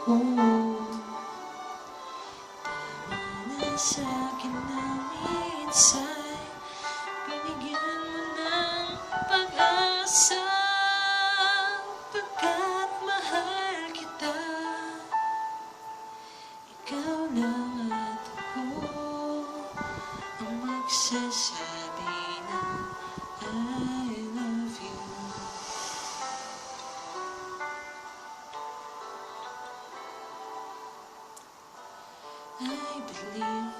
Oh, tama na sa'kin na minsa'y binigyan mo ng pag-asa, pagkat mahal kita. Ikaw lang at ako ang magsasabi na I love you. I believe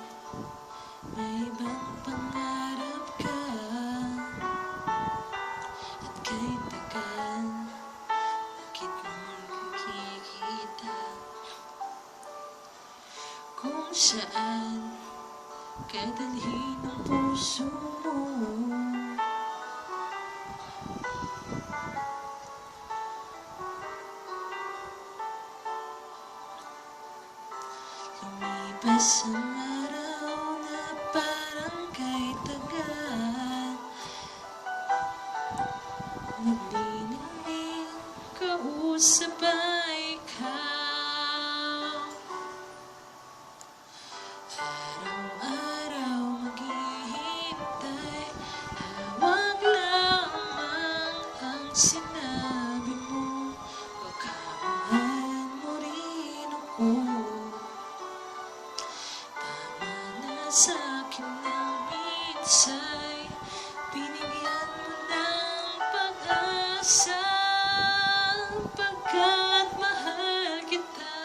may ibang pangarap ka, at kahit tagal bakit mong nakikita kung saan kadalhin ang puso mo. Lumipas ang araw na parang kay tagal, naglililing kausap ay ikaw. Araw-araw maghihintay, hawak lamang ang sinabi mo, baka mahal mo rin ako. Tama na sa'kin na minsa'y binigyan mo ng pag-asa, pagkat mahal kita.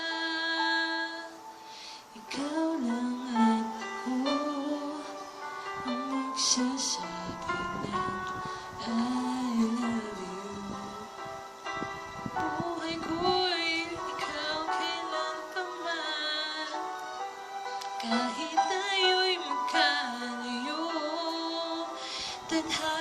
Ikaw lang at ako ang magsasabi ng I love you. Buhay ko'y ikaw kailan pa man, kahit tayo'y magkalayo. Tadhana